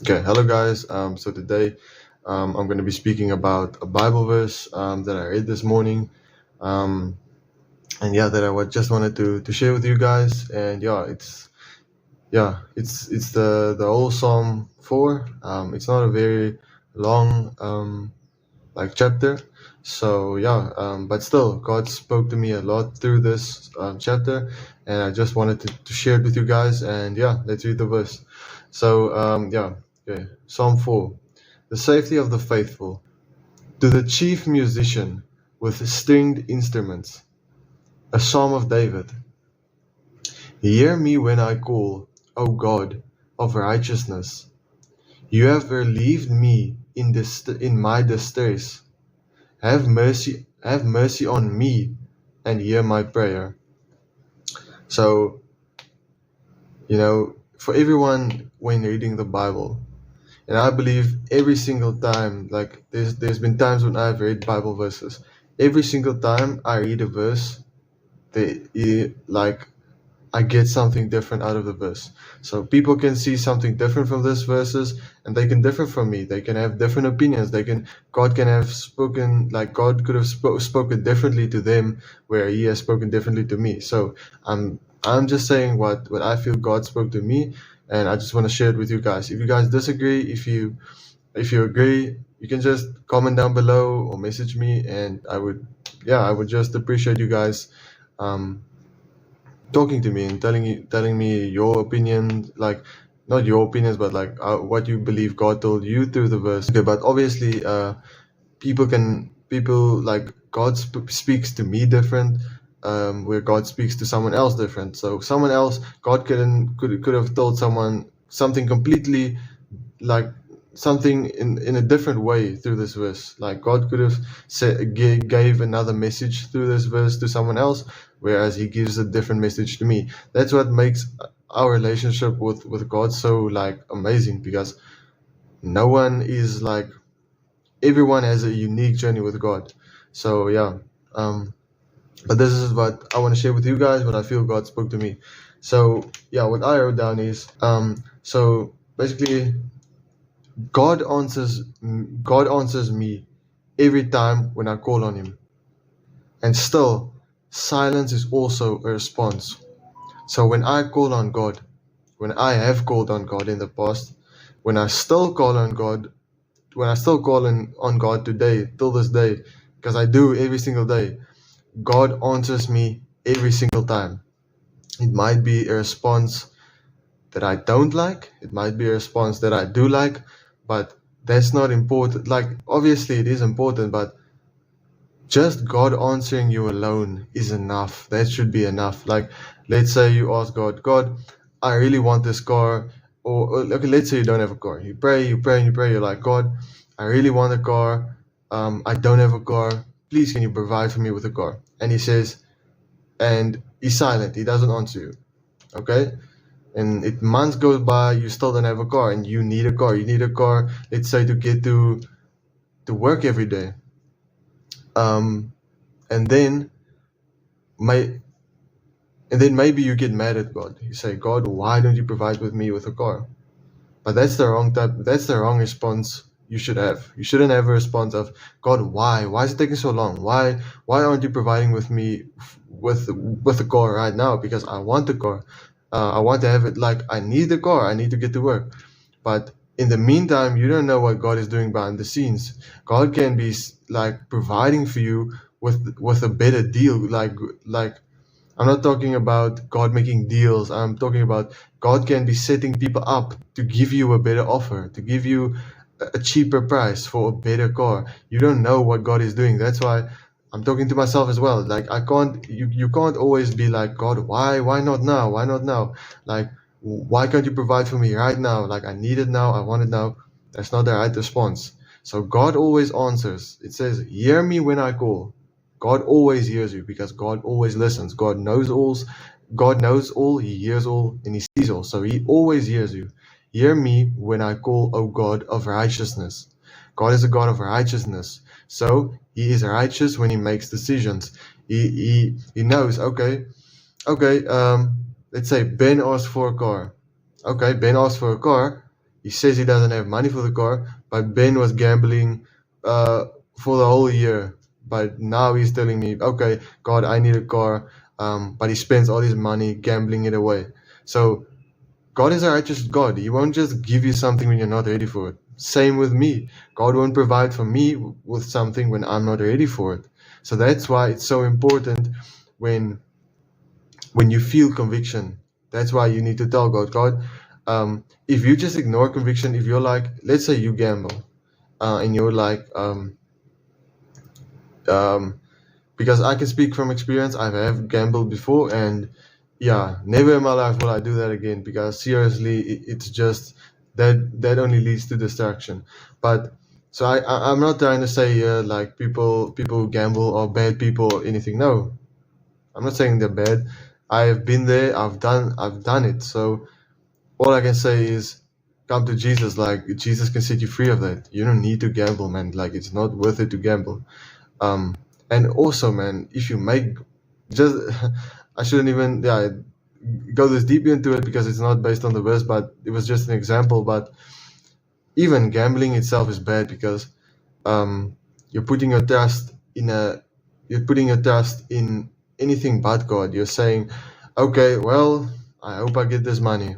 Okay, hello guys. So today I'm going to be speaking about a Bible verse that I read this morning, um, and yeah, that just wanted to share with you guys. And it's the whole Psalm 4. It's not a very long like chapter, so but still, God spoke to me a lot through this chapter, and I just wanted to share it with you guys. And yeah, let's read the verse. So okay, Psalm 4. The safety of the faithful. To the chief musician with stringed instruments, a psalm of David. Hear me when I call, O God of righteousness. You have relieved me in my distress. Have mercy on me and hear my prayer. So, for everyone when reading the Bible, and I believe every single time, like there's been times when I've read Bible verses. Every single time I read a verse, like I get something different out of the verse. So people can see something different from this verses, and they can differ from me. They can have different opinions. God can have spoken, like God could have spoken differently to them, where He has spoken differently to me. So I'm just saying what I feel God spoke to me, and I just want to share it with you guys. If you guys disagree, if you agree, you can just comment down below or message me, and I would just appreciate you guys. Um, Talking to me and telling me your opinion, like not your opinions, but like what you believe God told you through the verse. Okay, but obviously, people like God speaks to me different, where God speaks to someone else different. So someone else, God could have told someone something completely, like something in a different way through this verse. Like God could have gave another message through this verse to someone else, whereas He gives a different message to me. That's what makes our relationship with God so like amazing, because no one is like everyone has a unique journey with God. So yeah, but this is what I want to share with you guys. What I feel God spoke to me. So yeah, what I wrote down is so basically God answers me every time when I call on Him. And still, silence is also a response. So when I call on God, when I have called on God in the past, when I still call on God, when I still call on God today, till this day, because I do every single day, God answers me every single time. It might be a response that I don't like, it might be a response that I do like, but that's not important. Like, obviously, it is important, but just God answering you alone is enough. That should be enough. Like, let's say you ask God, I really want this car. Or okay, let's say you don't have a car. You pray, you pray, and you pray. You're like, God, I really want a car. I don't have a car. Please, can you provide for me with a car? And He says, and He's silent. He doesn't answer you. Okay? And months goes by, you still don't have a car, and you need a car. You need a car, let's say, to get to work every day. And then my and then maybe you get mad at God. You say, God, why don't you provide with me with a car? But that's the wrong type. That's the wrong response you should have. You shouldn't have a response of, God, why? Why is it taking so long? Why aren't you providing with me with a car right now? Because I want the car. I want to have it. Like, I need the car. I need to get to work. But in the meantime, you don't know what God is doing behind the scenes. God can be like providing for you with a better deal. Like I'm not talking about God making deals. I'm talking about God can be setting people up to give you a better offer, to give you a cheaper price for a better car. You don't know what God is doing. That's why I'm talking to myself as well. Like, you can't always be like, God, why not now? Why not now? Like, why can't you provide for me right now? Like, I need it now. I want it now. That's not the right response. So God always answers. It says, hear me when I call. God always hears you, because God always listens. God knows all, He hears all, and He sees all. So He always hears you. Hear me when I call, O God of righteousness. God is a God of righteousness. So He is righteous when He makes decisions. He knows, okay, let's say Ben asked for a car. Okay, Ben asked for a car. He says he doesn't have money for the car, but Ben was gambling for the whole year. But now he's telling me, okay, God, I need a car. But he spends all his money gambling it away. So God is a righteous God. He won't just give you something when you're not ready for it. Same with me. God won't provide for me with something when I'm not ready for it. So that's why it's so important when you feel conviction. That's why you need to tell God, if you just ignore conviction, if you're like, let's say you gamble, and you're like, because I can speak from experience, I have gambled before, and yeah, never in my life will I do that again, because seriously, it's just that only leads to distraction. But so I'm not trying to say like people who gamble are bad people or anything. No, I'm not saying they're bad. I've been there. I've done it. So all I can say is come to Jesus. Like Jesus can set you free of that. You don't need to gamble, man. Like it's not worth it to gamble. Um, and also, man, if you make just I shouldn't even go this deep into it because it's not based on the verse, but it was just an example. But even gambling itself is bad because um, you're putting your trust in anything but God. You're saying, okay, well, I hope I get this money.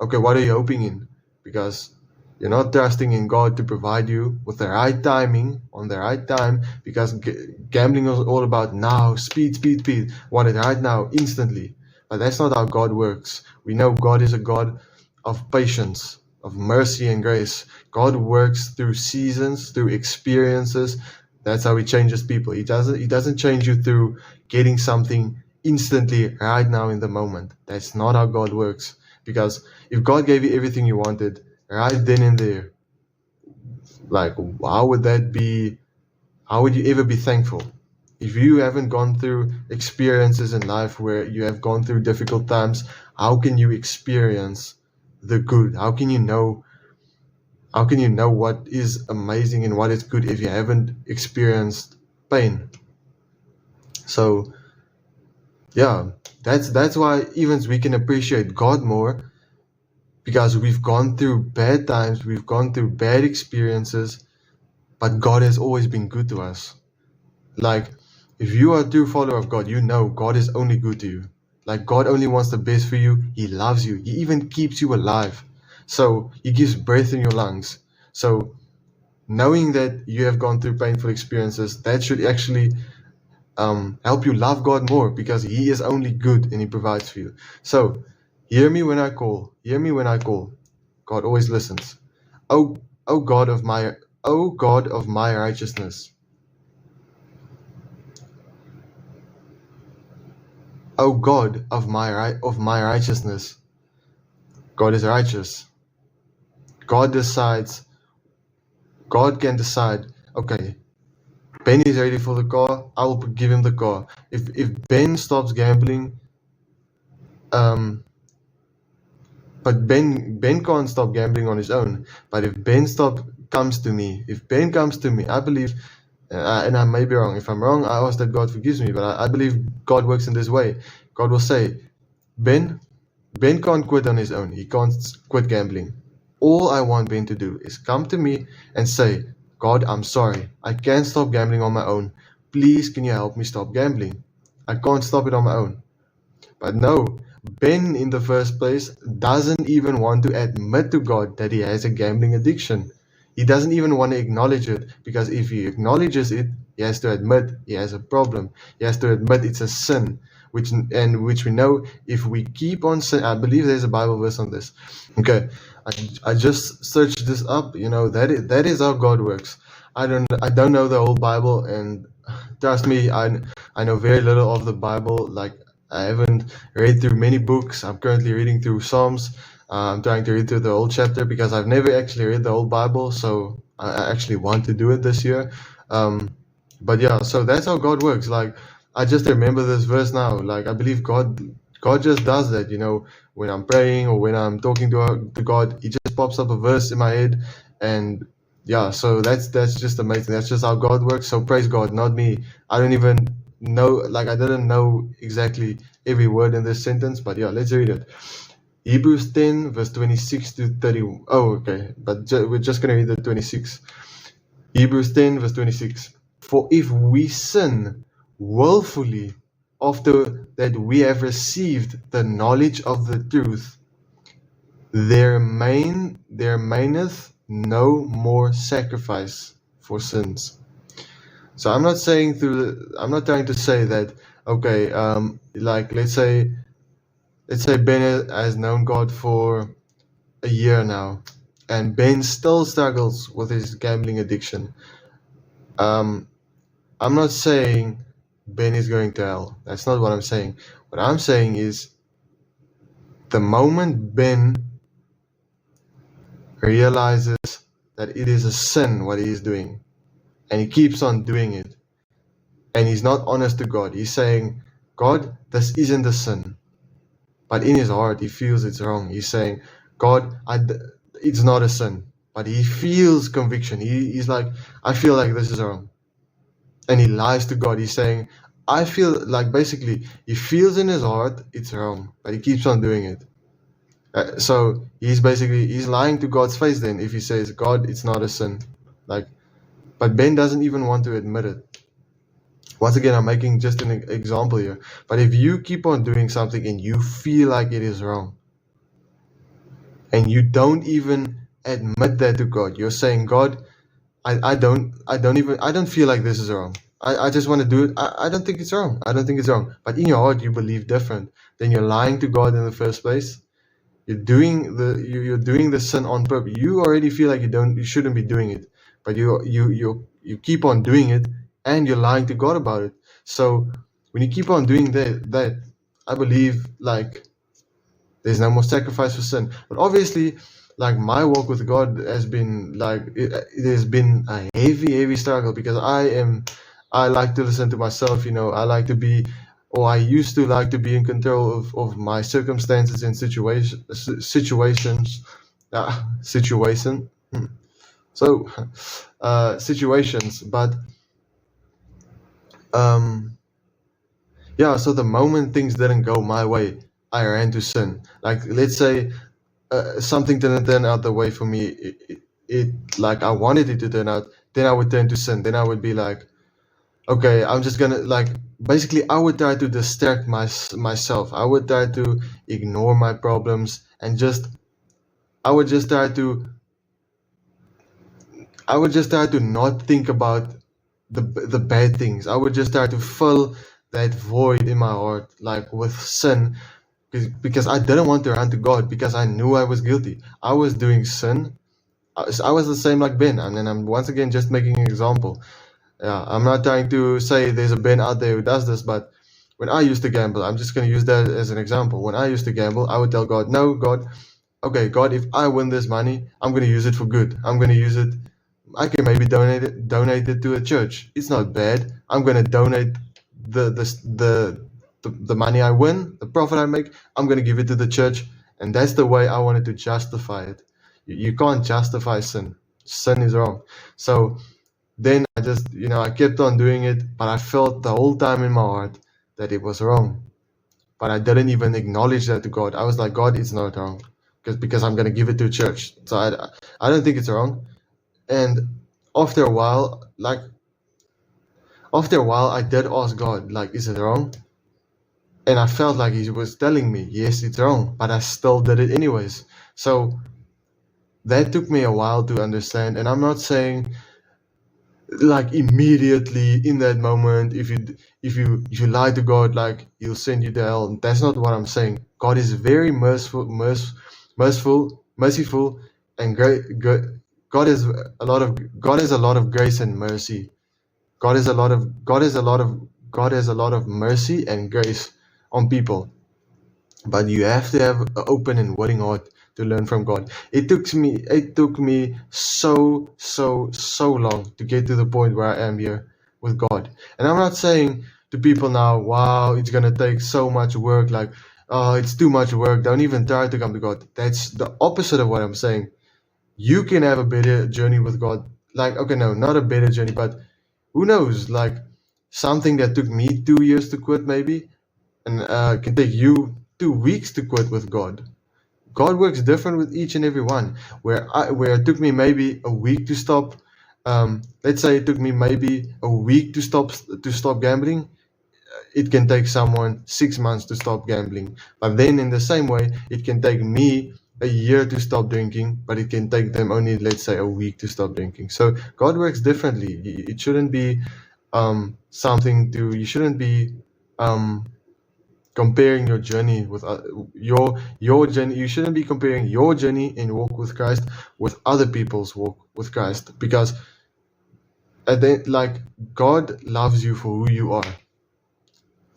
Okay, what are you hoping in? Because you're not trusting in God to provide you with the right timing on the right time. Because gambling is all about now, speed, speed, speed. Want it right now, instantly. But that's not how God works. We know God is a God of patience, of mercy and grace. God works through seasons, through experiences. That's how He changes people. He doesn't change you through getting something instantly right now in the moment. That's not how God works. Because if God gave you everything you wanted right then and there, like how would that be? How would you ever be thankful? If you haven't gone through experiences in life where you have gone through difficult times, how can you experience the good? How can you know what is amazing and what is good if you haven't experienced pain? So yeah, that's why even we can appreciate God more, because we've gone through bad times, we've gone through bad experiences, but God has always been good to us. Like, if you are a true follower of God, you know God is only good to you. Like, God only wants the best for you. He loves you. He even keeps you alive. So, He gives breath in your lungs. So, knowing that you have gone through painful experiences, that should actually help you love God more, because He is only good and He provides for you. So, hear me when I call. Hear me when I call. God always listens. Oh, oh God of my, oh God of my righteousness. O God of my righteousness. God is righteous. God can decide, okay, Ben is ready for the car, I will give him the car. If Ben stops gambling, but Ben can't stop gambling on his own. But if Ben comes to me, I believe, and I may be wrong. If I'm wrong, I ask that God forgives me. But I believe God works in this way. God will say, Ben can't quit on his own. He can't quit gambling. All I want Ben to do is come to me and say, God, I'm sorry. I can't stop gambling on my own. Please, can you help me stop gambling? I can't stop it on my own. But no, Ben in the first place doesn't even want to admit to God that he has a gambling addiction. He doesn't even want to acknowledge it, because if he acknowledges it, he has to admit he has a problem. He has to admit it's a sin, which we know if we keep on sin. I believe there's a Bible verse on this. Okay, I just searched this up. That is how God works. I don't know the whole Bible, and trust me, I know very little of the Bible. Like, I haven't read through many books. I'm currently reading through Psalms. I'm trying to read through the whole chapter because I've never actually read the whole Bible, so I actually want to do it this year. But yeah, so that's how God works. Like, I just remember this verse now. Like, I believe God just does that. When I'm praying or when I'm talking to God, He just pops up a verse in my head, and yeah. So that's just amazing. That's just how God works. So praise God, not me. I don't even know. Like, I didn't know exactly every word in this sentence, but yeah, let's read it. Hebrews 10, verse 26 to 30. Oh, okay. But we're just going to read the 26. Hebrews 10, verse 26. For if we sin willfully after that we have received the knowledge of the truth, there remaineth no more sacrifice for sins. So I'm not trying to say that, okay, like let's say Ben has known God for a year now, and Ben still struggles with his gambling addiction. I'm not saying Ben is going to hell. That's not what I'm saying. What I'm saying is, the moment Ben realizes that it is a sin what he is doing, and he keeps on doing it, and he's not honest to God, he's saying, God, this isn't a sin. But in his heart, he feels it's wrong. He's saying, God, it's not a sin. But he feels conviction. He's like, I feel like this is wrong. And he lies to God. He's saying, I feel like, basically, he feels in his heart it's wrong, but he keeps on doing it. So he's lying to God's face then if he says, God, it's not a sin. But Ben doesn't even want to admit it. Once again, I'm making just an example here. But if you keep on doing something and you feel like it is wrong, and you don't even admit that to God, you're saying, God, I don't feel like this is wrong. I just want to do it. I don't think it's wrong. I don't think it's wrong. But in your heart, you believe different. Then you're lying to God in the first place. You're doing the sin on purpose. You already feel like you shouldn't be doing it, but you keep on doing it, and you're lying to God about it. So when you keep on doing that, I believe like there's no more sacrifice for sin. But obviously, like my walk with God has been like it has been a heavy struggle, because I like to listen to myself. I like to be, or I used to like to be in control of my circumstances and situations. Situation. So situations, but yeah. So the moment things didn't go my way, I ran to sin. Like, let's say something didn't turn out the way for me. It like I wanted it to turn out. Then I would turn to sin. Then I would be like, okay, I'm just gonna, like, basically I would try to distract myself. I would try to ignore my problems, and I would just try to not think about the bad things. I would just try to fill that void in my heart, like, with sin, because I didn't want to run to God, because I knew I was guilty. I was doing sin. I was the same like Ben, and then I'm once again just making an example. Yeah, I'm not trying to say there's a Ben out there who does this, but when I used to gamble, I'm just going to use that as an example. When I used to gamble, I would tell God, no, God, okay, God, if I win this money, I'm going to use it for good. I'm going to use it. I can maybe donate it to a church. It's not bad. I'm going to donate the money I win, the profit I make. I'm going to give it to the church, and that's the way I wanted to justify it. You can't justify sin. Sin is wrong. So then I kept on doing it, but I felt the whole time in my heart that it was wrong. But I didn't even acknowledge that to God. I was like, God, it's not wrong, because I'm going to give it to a church. So I don't think it's wrong. And after a while, I did ask God, like, is it wrong? And I felt like he was telling me, yes, it's wrong, but I still did it anyways. So that took me a while to understand. And I'm not saying, like, immediately in that moment, if you lie to God, like, he'll send you to hell. That's not what I'm saying. God is very merciful, and great. God has a lot of grace and mercy. God has a lot of mercy and grace on people. But you have to have an open and willing heart to learn from God. It took me so long to get to the point where I am here with God. And I'm not saying to people now, wow, it's gonna take so much work, like, oh, it's too much work, don't even try to come to God. That's the opposite of what I'm saying. You can have a better journey with God. Like, okay, no, not a better journey, but who knows, like, something that took me 2 years to quit, maybe, and can take you 2 weeks to quit with God. God works different with each and every one. Where it took me maybe a week to stop. Let's say it took me maybe a week to stop gambling. It can take someone 6 months to stop gambling. But then in the same way, it can take me a year to stop drinking, but it can take them only, let's say, a week to stop drinking. So God works differently. It shouldn't be you shouldn't be comparing your journey with your journey. You shouldn't be comparing your journey in walk with Christ with other people's walk with Christ, because God loves you for who you are,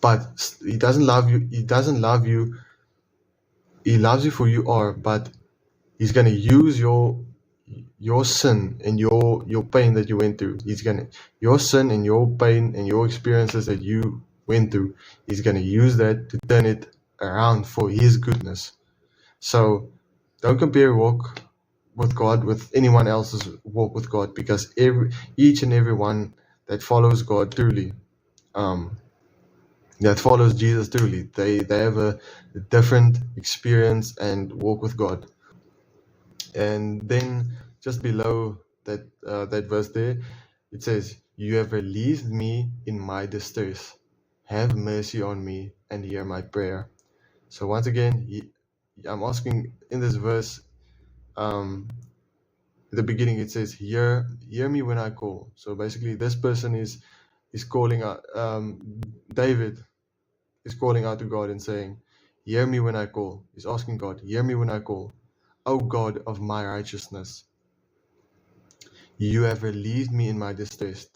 but He doesn't love you. He loves you for who you are, but He's gonna use your sin and your pain that you went through. Your sin and your pain and your experiences that you went through. He's gonna use that to turn it around for His goodness. So don't compare your walk with God with anyone else's walk with God, because each and every one that follows God truly, that follows Jesus truly, they have a different experience and walk with God. And then just below that verse there, it says, "You have relieved me in my distress. Have mercy on me and hear my prayer." So once again, I'm asking in this verse, at the beginning it says, hear me when I call. So basically this person is calling out, David is calling out to God and saying, hear me when I call. He's asking God, hear me when I call. O God of my righteousness, you have relieved me in my distress.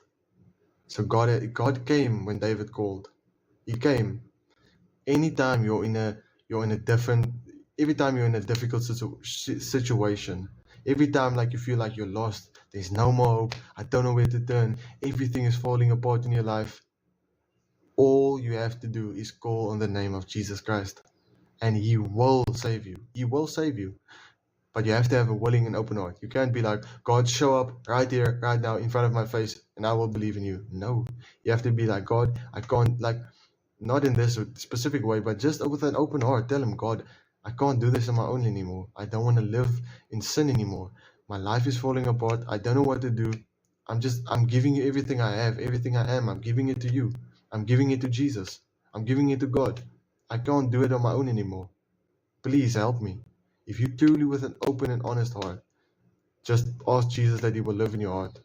So God came when David called. He came. Anytime every time you're in a difficult situation, every time like you feel like you're lost, there's no more hope, I don't know where to turn, everything is falling apart in your life, all you have to do is call on the name of Jesus Christ, and He will save you. He will save you. But you have to have a willing and open heart. You can't be like, God, show up right here, right now, in front of my face, and I will believe in you. No. You have to be like, God, I can't, not in this specific way, but just with an open heart. Tell Him, God, I can't do this on my own anymore. I don't want to live in sin anymore. My life is falling apart. I don't know what to do. I'm giving you everything I have, everything I am. I'm giving it to you. I'm giving it to Jesus. I'm giving it to God. I can't do it on my own anymore. Please help me. If you truly with an open and honest heart, just ask Jesus that He will live in your heart.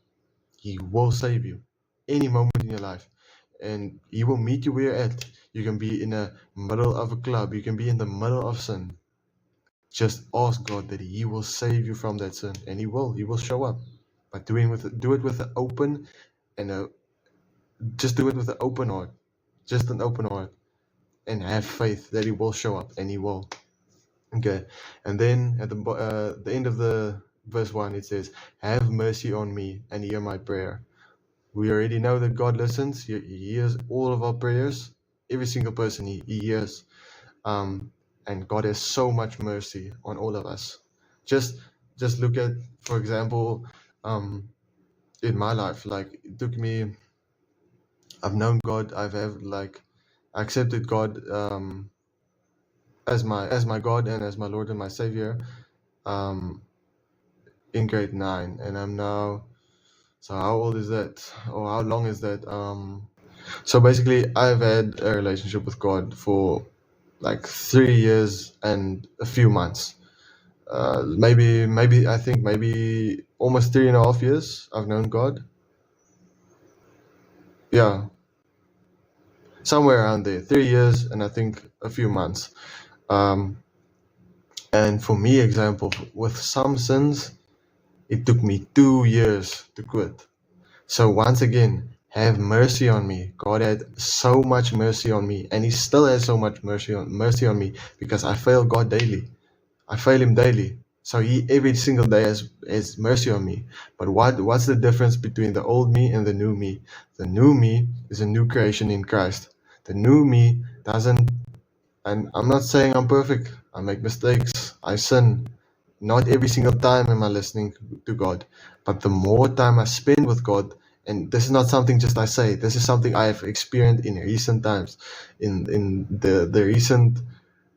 He will save you any moment in your life, and He will meet you where you're at. You can be in the middle of a club. You can be in the middle of sin. Just ask God that He will save you from that sin, and He will. He will show up. But do it with an open and just do it with an open heart, just an open heart, and have faith that He will show up, and He will. Okay, and then at the end of the verse 1, it says, "Have mercy on me and hear my prayer." We already know that God listens. He hears all of our prayers. Every single person He hears. And God has so much mercy on all of us. Just look at, for example, in my life, like it took me, I've known God, I accepted God as my God and as my Lord and my Savior in grade 9, and I'm now, so how old is that, or how long is that? So basically I've had a relationship with God for like 3 years and a few months. Maybe I think maybe almost 3.5 years I've known God. Yeah, somewhere around there, 3 years and I think a few months. And for me, example, with some sins, it took me 2 years to quit. So once again, have mercy on me. God had so much mercy on me, and He still has so much mercy on me, because I fail God daily. I fail Him daily. So He every single day has mercy on me. But what's the difference between the old me and the new me? The new me is a new creation in Christ. The new me doesn't, and I'm not saying I'm perfect. I make mistakes. I sin. Not every single time am I listening to God. But the more time I spend with God, and this is not something just I say, this is something I have experienced in recent times. In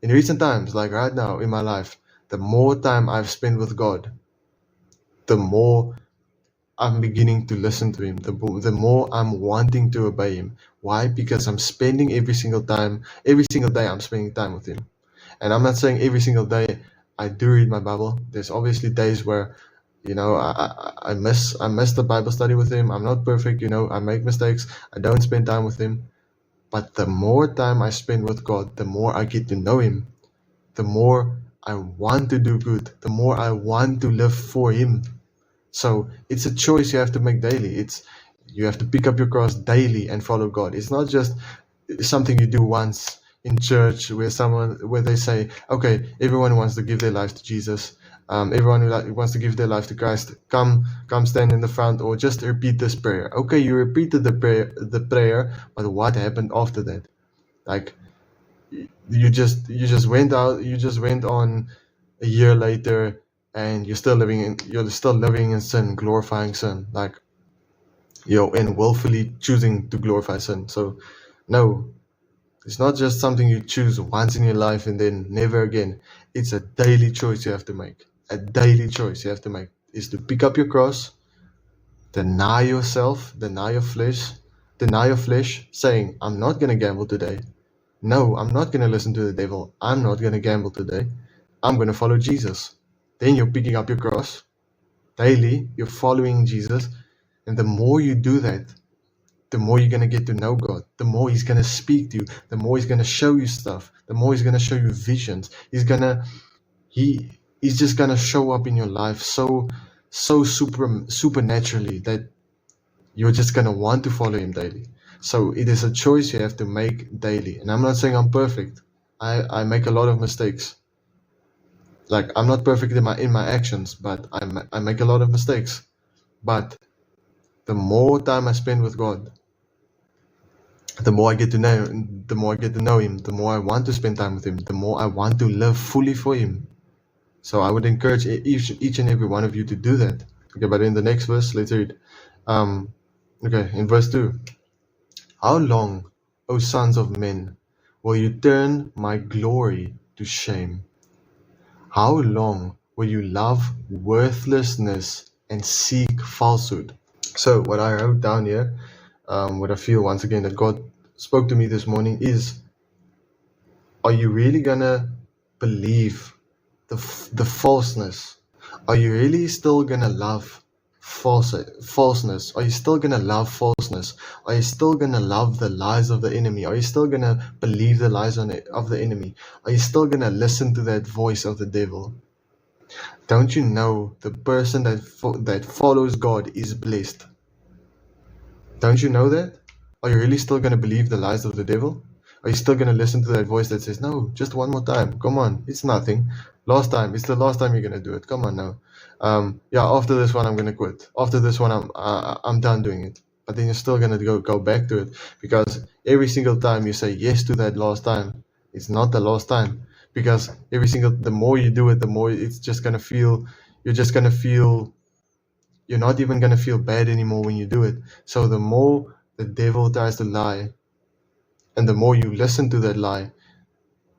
recent times, like right now in my life, the more time I've spent with God, the more I'm beginning to listen to Him, the more I'm wanting to obey Him. Why? Because I'm spending every single day I'm spending time with Him. And I'm not saying every single day I do read my Bible. There's obviously days where, I miss the Bible study with Him. I'm not perfect, I make mistakes. I don't spend time with Him. But the more time I spend with God, the more I get to know Him, the more I want to do good, the more I want to live for Him. So it's a choice you have to make daily. You have to pick up your cross daily and follow God. It's not just something you do once in church where they say, okay, everyone wants to give their life to Jesus. Everyone who wants to give their life to Christ, come stand in the front, or just repeat this prayer. Okay, you repeated the prayer, but what happened after that? Like, you just went on a year later, and you're still living in sin, glorifying sin, and willfully choosing to glorify sin. So no, it's not just something you choose once in your life and then never again. It's a daily choice you have to make. A daily choice you have to make is to pick up your cross, deny yourself, deny your flesh, saying, I'm not going to gamble today. No, I'm not going to listen to the devil. I'm not going to gamble today. I'm going to follow Jesus. Then you're picking up your cross daily. You're following Jesus. And the more you do that, the more you're going to get to know God. The more He's going to speak to you. The more He's going to show you stuff. The more He's going to show you visions. He's just going to show up in your life so supernaturally that you're just going to want to follow Him daily. So it is a choice you have to make daily. And I'm not saying I'm perfect. I make a lot of mistakes. Like, I'm not perfect in my actions, but I make a lot of mistakes. But the more time I spend with God, the more I get to know Him, the more I want to spend time with Him, the more I want to live fully for Him. So I would encourage each and every one of you to do that. Okay, but in the next verse, let's read. In verse 2. How long, O sons of men, will you turn my glory to shame? How long will you love worthlessness and seek falsehood? So what I wrote down here, what I feel once again that God spoke to me this morning is, are you really gonna believe the falseness? Are you really still gonna love falseness? Are you still gonna love falseness? Are you still gonna love the lies of the enemy? Are you still gonna believe the lies of the enemy? Are you still gonna listen to that voice of the devil? Don't you know the person that follows God is blessed? Don't you know that? Are you really still gonna believe the lies of the devil? Are you still gonna listen to that voice that says, no, just one more time, come on, it's nothing, it's the last time you're gonna do it, come on now. After this one I'm gonna quit. After this one I'm done doing it. But then you're still gonna go back to it, because every single time you say yes to that last time, it's not the last time. Because the more you do it, the more it's just gonna feel, you're not even gonna feel bad anymore when you do it. So the more the devil tries to lie, and the more you listen to that lie,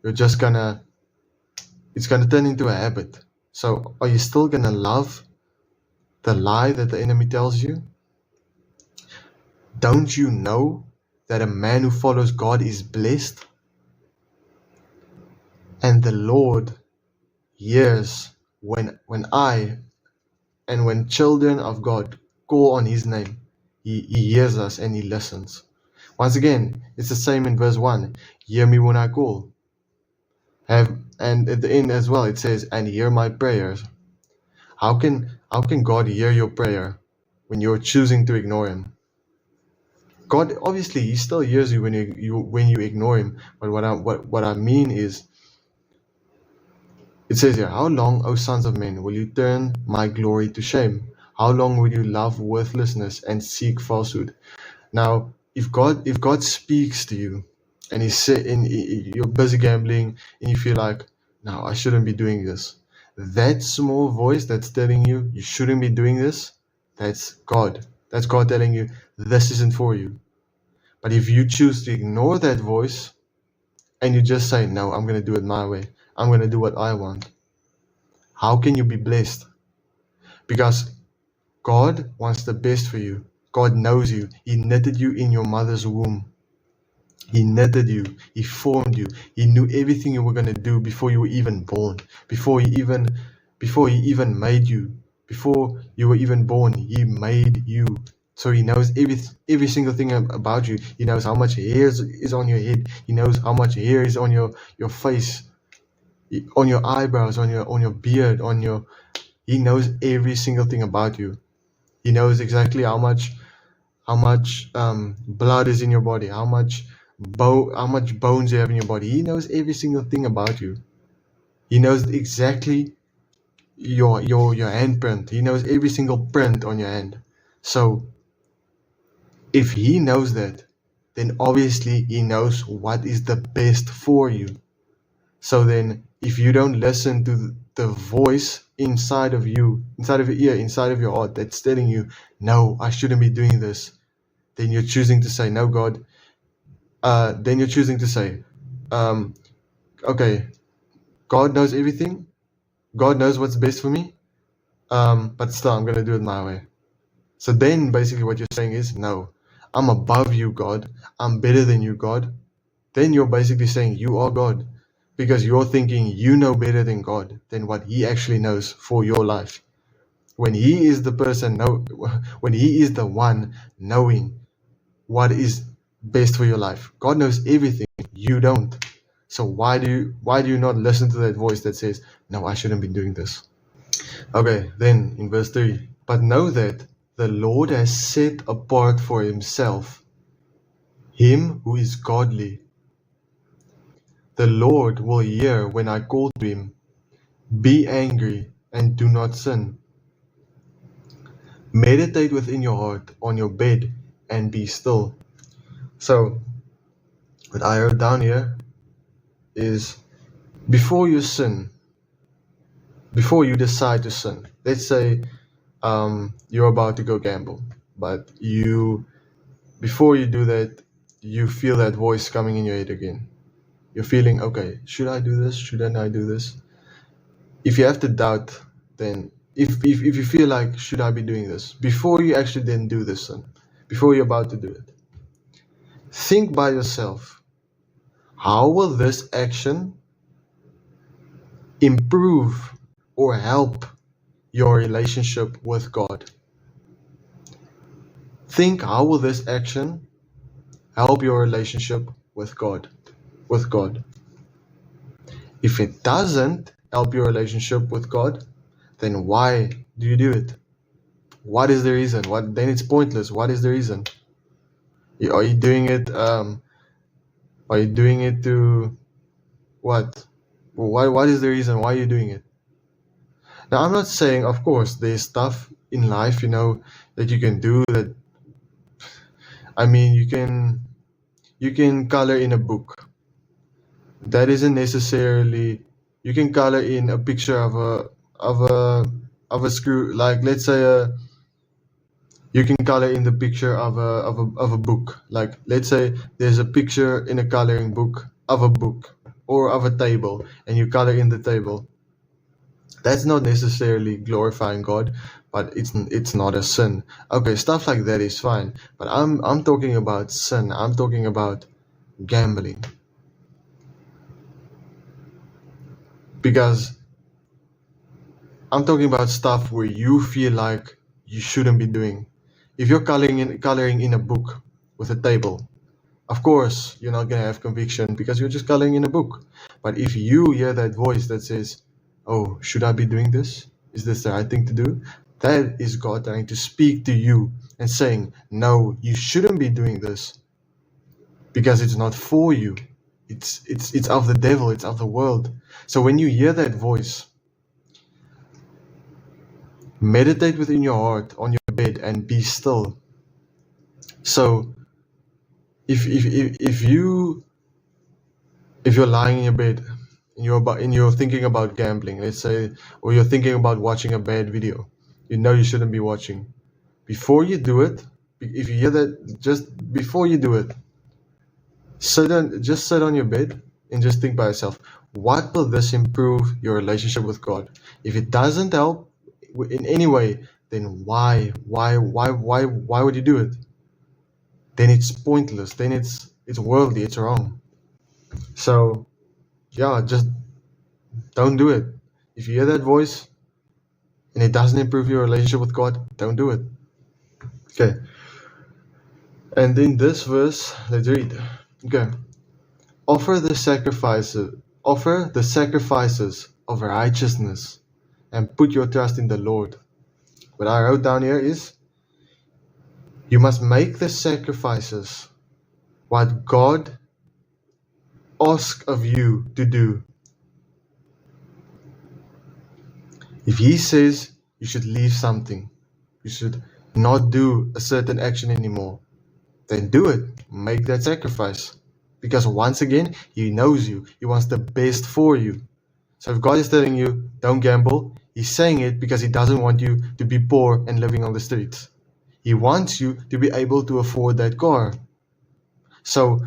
it's gonna turn into a habit. So are you still gonna love the lie that the enemy tells you? Don't you know that a man who follows God is blessed? And the Lord hears when children of God call on His name. He hears us and He listens. Once again, it's the same in verse 1. Hear me when I call. And at the end as well, it says, and hear my prayers. How can God hear your prayer when you're choosing to ignore Him? God, obviously, He still hears you when you ignore Him. But what I mean is, it says here, how long, O sons of men, will you turn my glory to shame? How long will you love worthlessness and seek falsehood? Now, if God speaks to you, and you're busy gambling, and you feel like, no, I shouldn't be doing this. That small voice that's telling you shouldn't be doing this, that's God. That's God telling you this isn't for you. But if you choose to ignore that voice, and you just say, no, I'm going to do it my way, I'm going to do what I want, How can you be blessed? Because God wants the best for you. God knows you. He knitted you in your mother's womb. He knitted you. He formed you. He knew everything you were going to do before you were even born. Before he even made you. Before you were even born, he made you. So he knows every single thing about you. He knows how much hair is on your head. He knows how much hair is on your face, on your eyebrows, on your beard, he knows every single thing about you. He knows exactly how much blood is in your body, how much bones you have in your body. He knows every single thing about you. He knows exactly your handprint. He knows every single print on your hand. So if he knows that, then obviously he knows what is the best for you. So then if you don't listen to the voice inside of you, inside of your ear, inside of your heart, that's telling you, no, I shouldn't be doing this, then you're choosing to say, no, God. Then you're choosing to say, okay, God knows everything. God knows what's best for me. But still, I'm going to do it my way. So then basically what you're saying is, no, I'm above you, God. I'm better than you, God. Then you're basically saying you are God, because you're thinking you know better than God, than what he actually knows for your life. When he is the when he is the one knowing what is best for your life. God knows everything. You don't. So why do you not listen to that voice that says, no, I shouldn't be doing this? Okay, then in verse 3, but know that the Lord has set apart for himself him who is godly. The Lord will hear when I call to him. Be angry and do not sin. Meditate within your heart on your bed and be still. So what I wrote down here is, before you sin, before you decide to sin, let's say you're about to go gamble, but before you do that, you feel that voice coming in your head again. You're feeling, okay, should I do this? Shouldn't I do this? If you have to doubt, then if you feel like, should I be doing this? Before you actually then do this sin, before you're about to do it, think by yourself, how will this action improve or help your relationship with God? Think, how will this action help your relationship with God? If it doesn't help your relationship with God, then why do you do it? What is the reason? Then it's pointless. What is the reason? Are you doing it to what? What is the reason why you're doing it? Now, I'm not saying, of course, there's stuff in life, that you can do that. I mean, you can color in a book. That isn't necessarily, you can color in a picture of a screw, like let's say you can color in the picture of a book. Like let's say there's a picture in a coloring book of a book or of a table, and you color in the table. That's not necessarily glorifying God, but it's not a sin. Okay, stuff like that is fine, but I'm talking about sin. I'm talking about gambling. Because I'm talking about stuff where you feel like you shouldn't be doing. If you're coloring in a book with a table, of course you're not gonna have conviction because you're just coloring in a book. But if you hear that voice that says, "Oh, should I be doing this? Is this the right thing to do?" That is God trying to speak to you and saying, "No, you shouldn't be doing this because it's not for you. It's of the devil. It's of the world." So when you hear that voice, meditate within your heart on your bed and be still. So if you're lying in your bed and you're thinking about gambling, let's say, or you're thinking about watching a bad video, you shouldn't be watching. Before you do it, if you hear that, just before you do it, sit on your bed and just think by yourself, what will this improve your relationship with God? If it doesn't help in any way, then why would you do it? Then it's pointless. Then it's worldly. It's wrong. So yeah, just don't do it. If you hear that voice and it doesn't improve your relationship with God, don't do it. Okay. And in this verse, let's read. Okay. Offer the sacrifices of righteousness and put your trust in the Lord. What I wrote down here is, you must make the sacrifices what God asks of you to do. If He says you should leave something, you should not do a certain action anymore, then do it. Make that sacrifice. Because once again, He knows you. He wants the best for you. So if God is telling you, don't gamble, He's saying it because He doesn't want you to be poor and living on the streets. He wants you to be able to afford that car. So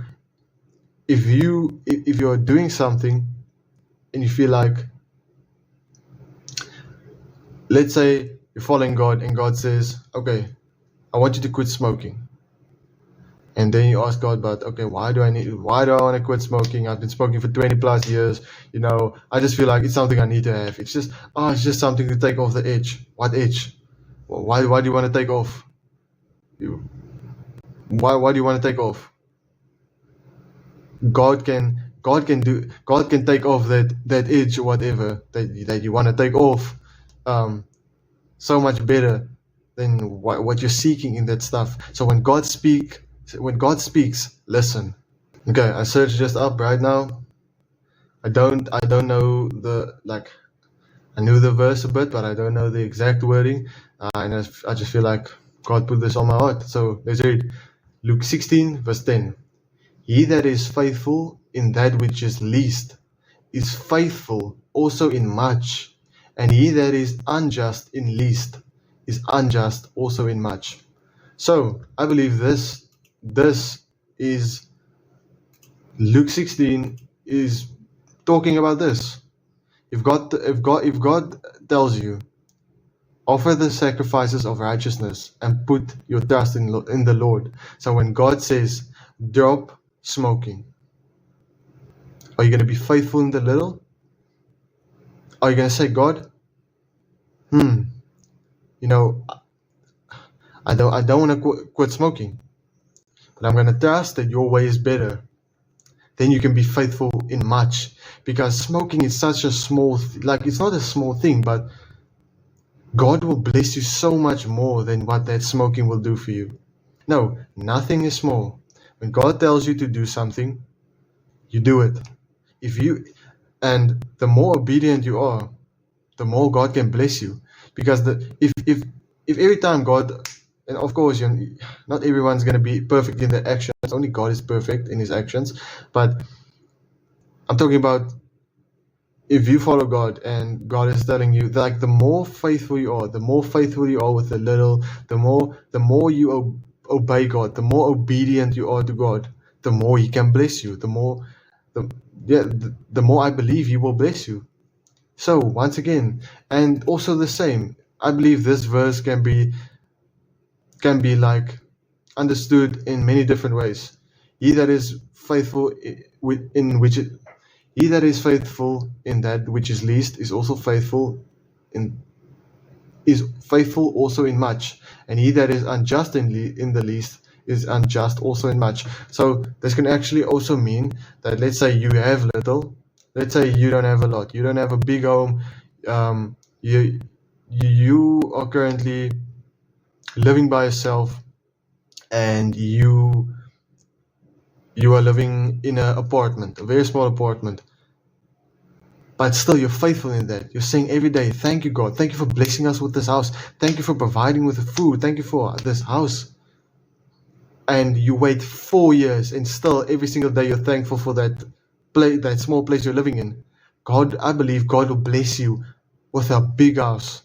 if you're doing something and you feel like, let's say you're following God and God says, okay, I want you to quit smoking. And then you ask God, but okay, why do I want to quit smoking? I've been smoking for 20 plus years. I just feel like it's something I need to have. It's just something to take off the edge. What edge? Well, why do you want to take off? Why do you want to take off? God can take off that edge or whatever that you want to take off, so much better than what you're seeking in that stuff. So when God speaks, listen. Okay, I searched just up right now. I don't know I knew the verse a bit, but I don't know the exact wording, and I just feel like God put this on my heart. So let's read Luke 16 verse 10. He that is faithful in that which is least is faithful also in much, and he that is unjust in least is unjust also in much. So I believe this is Luke 16 is talking about this. If God tells you, offer the sacrifices of righteousness and put your trust in the Lord. So when God says, drop smoking, are you going to be faithful in the little? Are you going to say, God, I don't want to quit smoking, but I'm going to trust that your way is better. Then you can be faithful in much, because smoking is such a small, it's not a small thing, but God will bless you so much more than what that smoking will do for you. No, nothing is small. When God tells you to do something, you do it. And the more obedient you are, the more God can bless you. Because if every time God, and of course, not everyone's going to be perfect in their actions. Only God is perfect in His actions. But I'm talking about if you follow God and God is telling you, the more faithful you are with the little, the more you obey God, the more obedient you are to God, the more He can bless you. The more I believe He will bless you. So once again, and also the same, I believe this verse can be understood in many different ways. He that is faithful in that which is least is also faithful also in much, and he that is unjust in the least is unjust also in much. So this can actually also mean that, let's say you have little, let's say you don't have a lot, you don't have a big home, you are currently living by yourself, and you are living in an apartment, a very small apartment, but still you're faithful in that. You're saying every day, thank you, God. Thank you for blessing us with this house. Thank you for providing with the food. Thank you for this house. And you wait 4 years, and still every single day you're thankful for that small place you're living in. I believe God will bless you with a big house.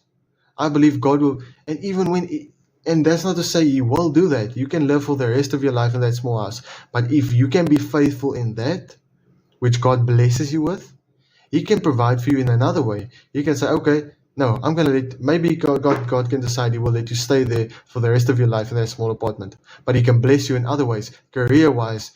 I believe God will, and that's not to say He will do that. You can live for the rest of your life in that small house. But if you can be faithful in that, which God blesses you with, He can provide for you in another way. He can say, okay, no, I'm going to let, maybe God can decide He will let you stay there for the rest of your life in that small apartment. But He can bless you in other ways, career-wise,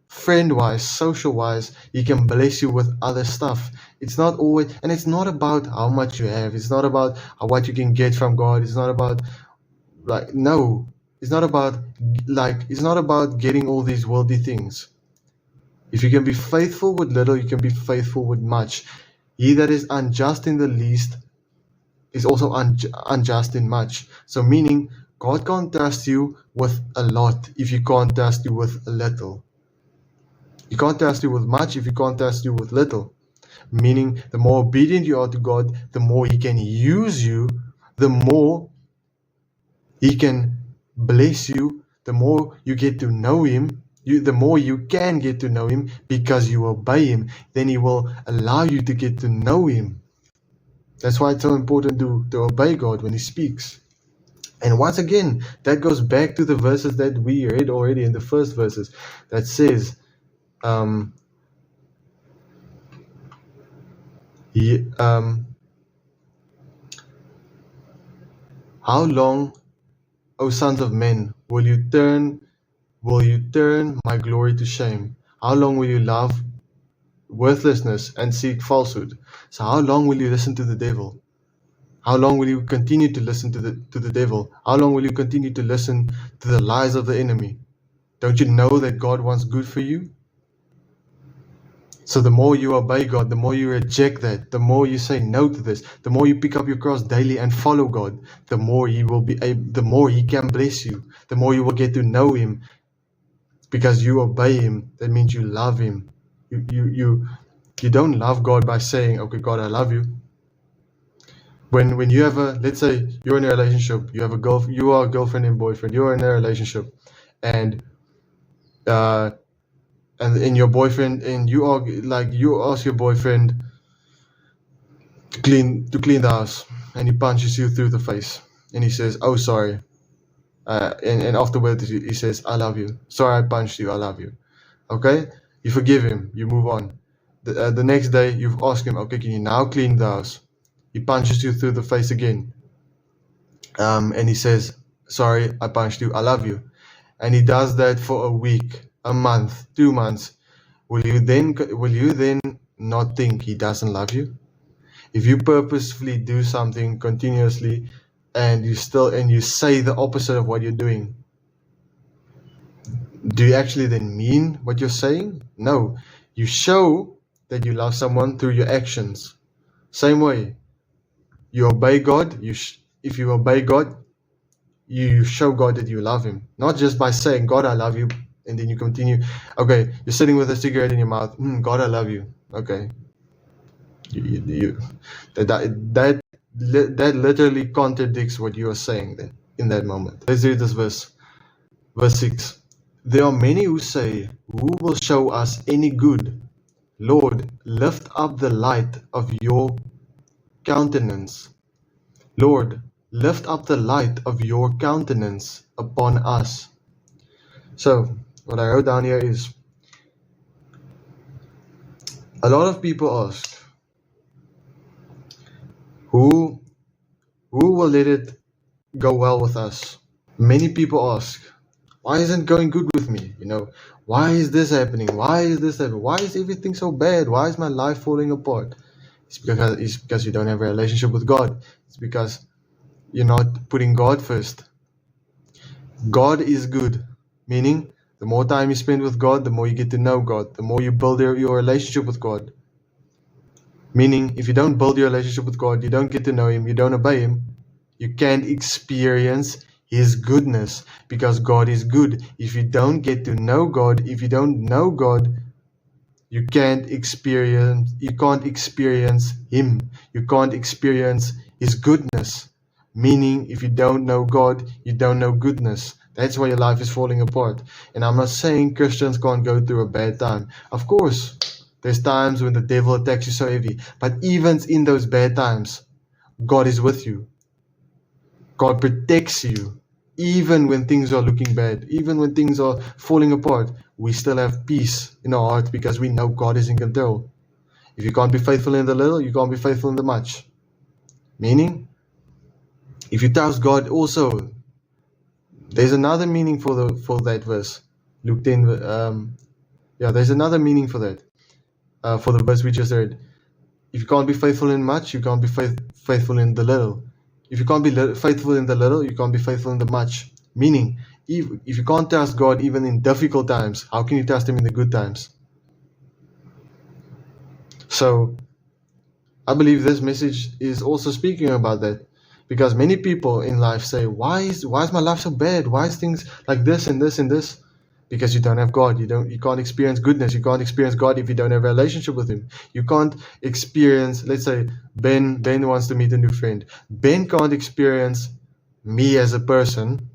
friend-wise, social-wise. He can bless you with other stuff. It's not always, and it's not about how much you have. It's not about what you can get from God. It's not about, no. It's not about getting all these worldly things. If you can be faithful with little, you can be faithful with much. He that is unjust in the least is also unjust in much. So meaning, God can't trust you with a lot if He can't trust you with a little. He can't trust you with much if He can't trust you with little. Meaning, the more obedient you are to God, the more He can use you, the more He can bless you, the more you get to know Him. The more you can get to know Him because you obey Him, then He will allow you to get to know Him. That's why it's so important to obey God when He speaks. And once again, that goes back to the verses that we read already in the first verses that says, how long, O sons of men, will you turn my glory to shame? How long will you love worthlessness and seek falsehood? So how long will you listen to the devil? How long will you continue to listen to the devil? How long will you continue to listen to the lies of the enemy? Don't you know that God wants good for you? So the more you obey God, the more you reject that, the more you say no to this, the more you pick up your cross daily and follow God, the more He can bless you, the more you will get to know Him. Because you obey Him, that means you love Him. You don't love God by saying, okay, God, I love you. When you have let's say you're in a relationship, you are a girlfriend and boyfriend, you're in a relationship, and your boyfriend, and you ask your boyfriend to clean the house, and he punches you through the face, and he says, oh, sorry, and afterwards he says, I love you, sorry I punched you, I love you. Okay, you forgive him, you move on. The next day you've asked him, okay, can you now clean the house? He punches you through the face again, and he says, sorry I punched you, I love you. And he does that for a week, a month, 2 months. Will you then not think he doesn't love you? If you purposefully do something continuously and you say the opposite of what you're doing, do you actually then mean what you're saying? No. You show that you love someone through your actions. Same way, you obey God. If you obey God, you show God that you love Him. Not just by saying, God, I love you, and then you continue. Okay, you're sitting with a cigarette in your mouth. God, I love you. Okay. That literally contradicts what you are saying then in that moment. Let's read this verse. Verse 6. There are many who say, who will show us any good? Lord, lift up the light of your countenance. Lord, lift up the light of your countenance upon us. So, what I wrote down here is, a lot of people ask, who will let it go well with us? Many people ask, why isn't it going good with me? Why is this happening? Why is this happening? Why is everything so bad? Why is my life falling apart? It's because you don't have a relationship with God. It's because you're not putting God first. God is good, meaning the more time you spend with God, the more you get to know God, the more you build your relationship with God. Meaning, if you don't build your relationship with God, you don't get to know Him, you don't obey Him, you can't experience His goodness, because God is good. If you don't get to know God, if you don't know God, you can't experience Him. You can't experience His goodness. Meaning, if you don't know God, you don't know goodness. That's why your life is falling apart. And I'm not saying Christians can't go through a bad time. Of course, there's times when the devil attacks you so heavy. But even in those bad times, God is with you. God protects you. Even when things are looking bad, even when things are falling apart, we still have peace in our heart because we know God is in control. If you can't be faithful in the little, you can't be faithful in the much. Meaning, if you trust God also, there's another meaning for that verse. Luke 10, there's another meaning for that, for the verse we just read. If you can't be faithful in much, you can't be faithful in the little. If you can't be faithful in the little, you can't be faithful in the much. Meaning, if you can't trust God even in difficult times, how can you trust Him in the good times? So, I believe this message is also speaking about that. Because many people in life say, why is my life so bad? Why is things like this and this and this? Because you don't have God. You can't experience goodness. You can't experience God if you don't have a relationship with Him. You can't experience, let's say Ben wants to meet a new friend. Ben can't experience me as a person.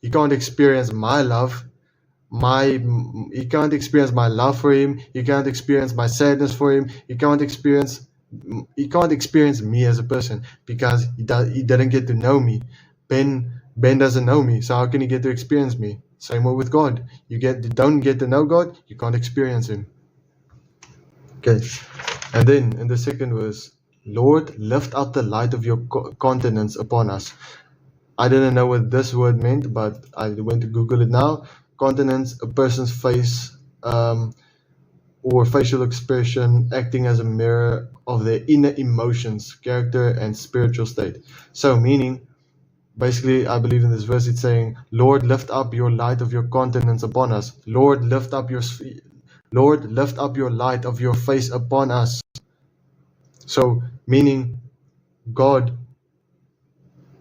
He can't experience my love. He can't experience my love for him. He can't experience my sadness for him. He can't experience me as a person because he didn't get to know me. Ben doesn't know me, so how can he get to experience me? Same way with God. You don't get to know God, you can't experience Him. Okay, and then in the second verse, Lord, lift up the light of your countenance upon us. I didn't know what this word meant, but I went to Google it now. Countenance, a person's face or facial expression acting as a mirror of their inner emotions, character, and spiritual state. So, meaning, basically, I believe in this verse, it's saying, Lord, lift up your light of your countenance upon us. Lord, lift up your light of your face upon us. So, meaning, God,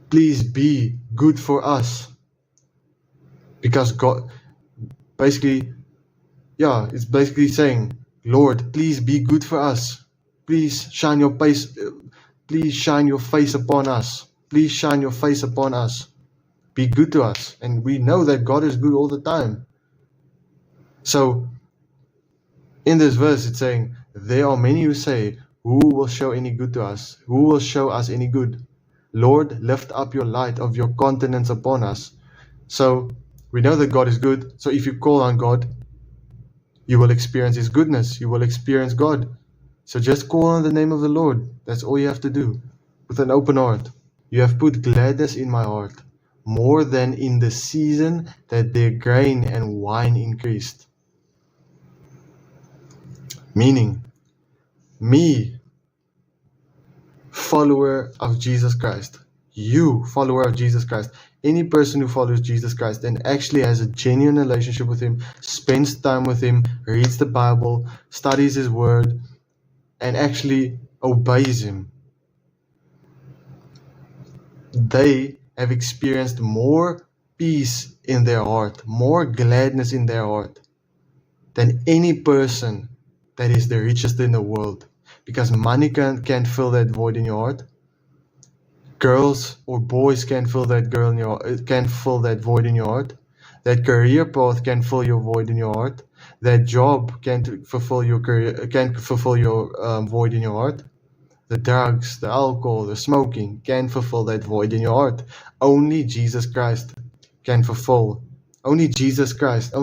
please be good for us. Because God, basically, it's basically saying, Lord, please be good for us. Please shine your face upon us. Please shine your face upon us. Be good to us. And we know that God is good all the time. So, in this verse, it's saying, there are many who say, who will show any good to us? Who will show us any good? Lord, lift up your light of your countenance upon us. So, we know that God is good. So, if you call on God, you will experience His goodness. You will experience God. So just call on the name of the Lord. That's all you have to do. With an open heart. You have put gladness in my heart, more than in the season that their grain and wine increased. Meaning, me, follower of Jesus Christ. You, follower of Jesus Christ. Any person who follows Jesus Christ and actually has a genuine relationship with Him, spends time with Him, reads the Bible, studies His Word, and actually obeys Him, they have experienced more peace in their heart, more gladness in their heart than any person that is the richest in the world. Because money can't fill that void in your heart. Girls or boys can't fill that void in your heart. That career path can't fill your void in your heart. That job can't fulfill your void in your heart. The drugs, the alcohol, the smoking can't fulfill that void in your heart. Only Jesus Christ can fulfill. Only Jesus Christ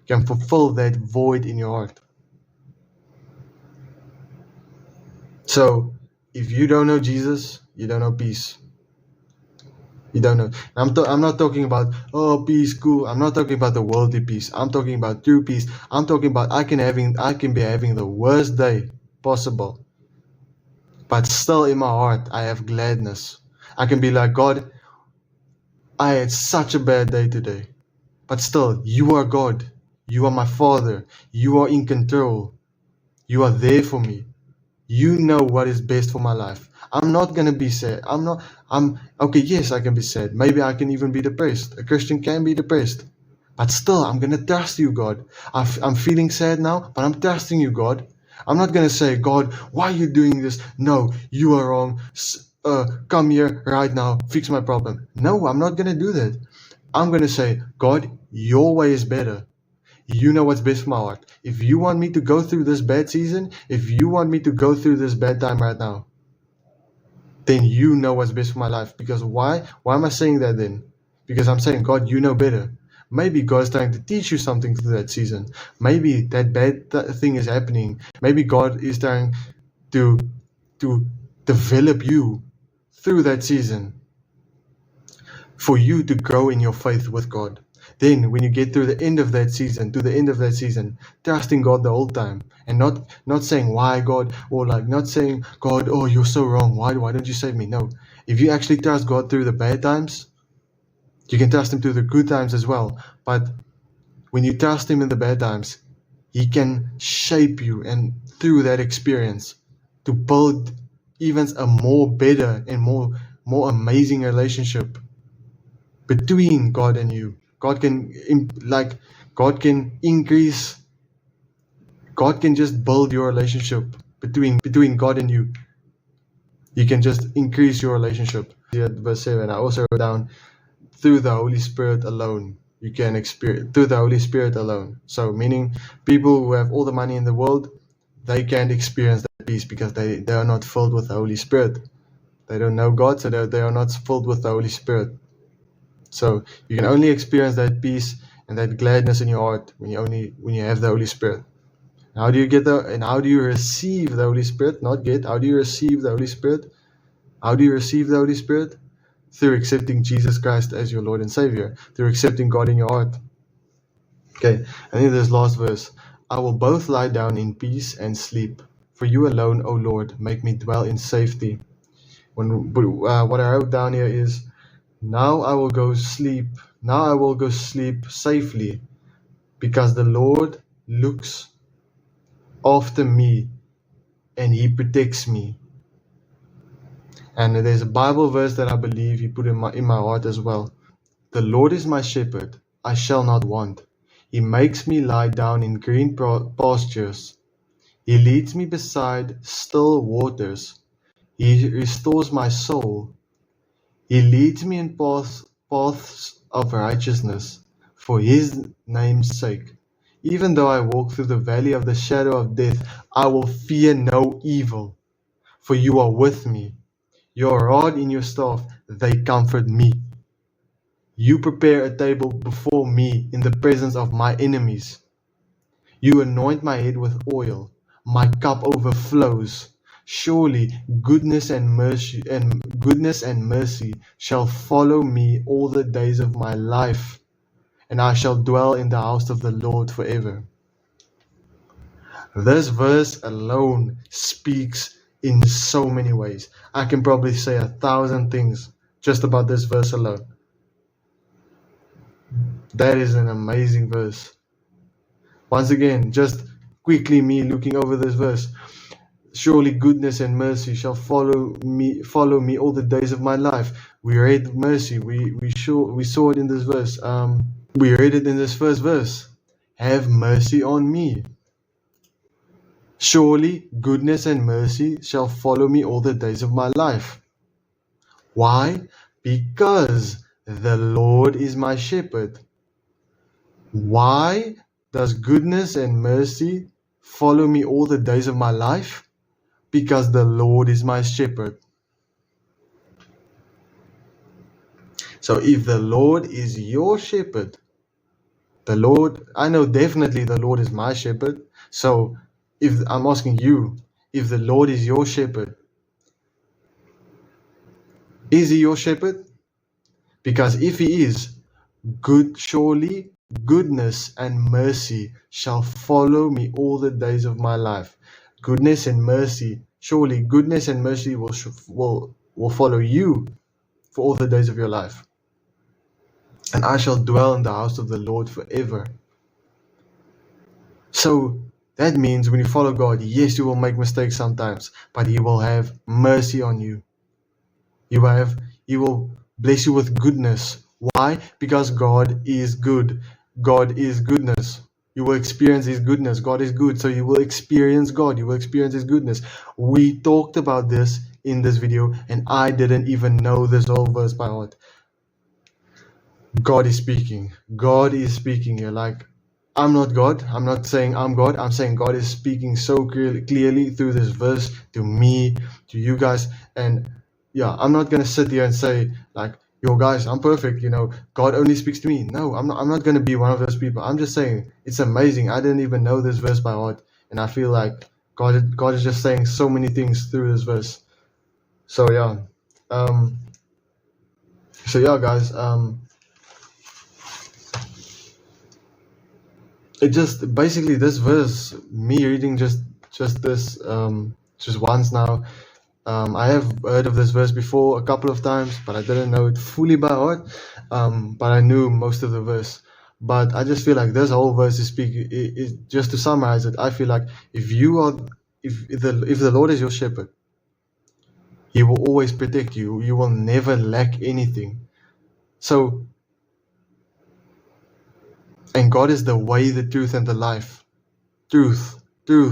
can fulfill that void in your heart. So, if you don't know Jesus, you don't know peace. You don't know. I'm not talking about, peace, cool. I'm not talking about the worldly peace. I'm talking about true peace. I'm talking about I can be having the worst day possible, but still in my heart I have gladness. I can be like, God, I had such a bad day today, but still, you are God. You are my Father. You are in control. You are there for me. You know what is best for my life. I'm not going to be sad. Okay, yes, I can be sad. Maybe I can even be depressed. A Christian can be depressed. But still, I'm going to trust you, God. I'm feeling sad now, but I'm trusting you, God. I'm not going to say, God, why are you doing this? No, you are wrong. Come here right now. Fix my problem. No, I'm not going to do that. I'm going to say, God, your way is better. You know what's best for my heart. If you want me to go through this bad season, if you want me to go through this bad time right now, then you know what's best for my life. Because why? Why am I saying that then? Because I'm saying, God, you know better. Maybe God is trying to teach you something through that season. Maybe that bad thing is happening. Maybe God is trying to develop you through that season for you to grow in your faith with God. Then when you get to the end of that season, trusting God the whole time, and not saying why God, or like not saying God, oh, you're so wrong, why don't you save me? No. If you actually trust God through the bad times, you can trust him through the good times as well. But when you trust him in the bad times, he can shape you, and through that experience to build even a more better and more amazing relationship between God and you. God can increase. God can just build your relationship between God and you. He can just increase your relationship. Here at verse 7, I also wrote down, through the Holy Spirit alone. You can experience through the Holy Spirit alone. So meaning people who have all the money in the world, they can't experience that peace because they are not filled with the Holy Spirit. They don't know God, so they are not filled with the Holy Spirit. So you can only experience that peace and that gladness in your heart when you have the Holy Spirit. And how do you receive the Holy Spirit? Not get. How do you receive the Holy Spirit? How do you receive the Holy Spirit? Through accepting Jesus Christ as your Lord and Savior, through accepting God in your heart. Okay, and in this last verse, I will both lie down in peace and sleep. For you alone, O Lord, make me dwell in safety. What I wrote down here is, now I will go sleep. Now I will go sleep safely, because the Lord looks after me and he protects me. And there's a Bible verse that I believe he put in my heart as well. The Lord is my shepherd, I shall not want. He makes me lie down in green pastures. He leads me beside still waters. He restores my soul. He leads me in paths of righteousness for his name's sake. Even though I walk through the valley of the shadow of death, I will fear no evil, for you are with me. Your rod and your staff, they comfort me. You prepare a table before me in the presence of my enemies. You anoint my head with oil. My cup overflows. Surely goodness and mercy shall follow me all the days of my life, and I shall dwell in the house of the Lord forever. This verse alone speaks in so many ways. I can probably say 1,000 things just about this verse alone. That is an amazing verse. Once again, just quickly me looking over this verse. Surely goodness and mercy shall follow me all the days of my life. We read mercy. We saw it in this verse. We read it in this first verse. Have mercy on me. Surely goodness and mercy shall follow me all the days of my life. Why? Because the Lord is my shepherd. Why does goodness and mercy follow me all the days of my life? Because the Lord is my shepherd. So if the Lord is your shepherd, I know definitely the Lord is my shepherd. So if I'm asking you, if the Lord is your shepherd, is he your shepherd? Because if he is, surely goodness and mercy shall follow me all the days of my life. Goodness and mercy, surely goodness and mercy will follow you for all the days of your life. And I shall dwell in the house of the Lord forever. So that means when you follow God, yes, you will make mistakes sometimes, but he will have mercy on you. He will bless you with goodness. Why? Because God is good. God is goodness. You will experience his goodness. God is good, so you will experience God. You will experience his goodness. We talked about this in this video, and I didn't even know this whole verse by heart. God is speaking. God is speaking here. Like, I'm not God. I'm not saying I'm God. I'm saying God is speaking so clearly through this verse to me, to you guys. And yeah, I'm not going to sit here and say, like, yo guys, I'm perfect, God only speaks to me. No, I'm not going to be one of those people. I'm just saying it's amazing. I didn't even know this verse by heart, and I feel like God is just saying so many things through this verse. So yeah. Guys, it just basically this verse, me reading just this just once now. I have heard of this verse before a couple of times, but I didn't know it fully by heart. But I knew most of the verse. But I just feel like this whole verse is speaking. Just to summarize it, I feel like if the Lord is your shepherd, He will always protect you. You will never lack anything. So, and God is the way, the truth, and the life. Truth.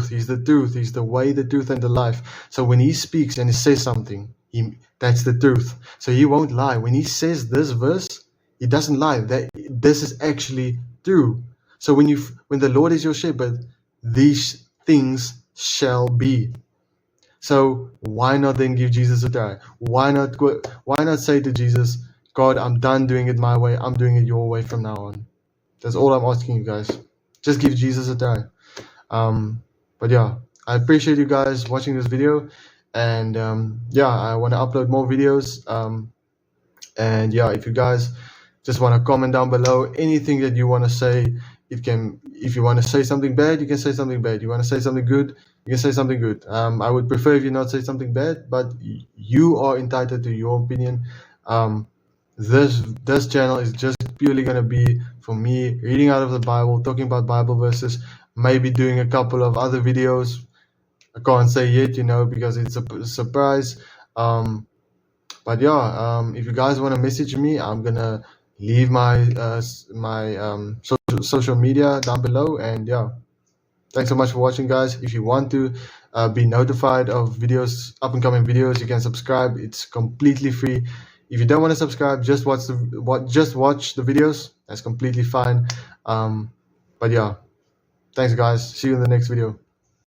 He's the truth. He's the way, the truth, and the life. So when He speaks and He says something, that's the truth. So He won't lie. When He says this verse, He doesn't lie. That this is actually true. So when the Lord is your shepherd, these things shall be. So why not then give Jesus a try? Why not say to Jesus, God, I'm done doing it my way. I'm doing it your way from now on. That's all I'm asking you guys. Just give Jesus a try. But yeah, I appreciate you guys watching this video, and I want to upload more videos. And yeah, if you guys just want to comment down below anything that you want to say, if you want to say something bad, you can say something bad. You want to say something good, you can say something good. I would prefer if you not say something bad, but you are entitled to your opinion. This channel is just purely going to be for me reading out of the Bible, talking about Bible verses, maybe doing a couple of other videos. I can't say yet, because it's a surprise. But yeah, if you guys want to message me, I'm gonna leave my social media down below. And yeah, thanks so much for watching, guys. If you want to be notified of videos, up and coming videos, you can subscribe. It's completely free. If you don't want to subscribe, just watch the videos. That's completely fine. But yeah, thanks guys. See you in the next video.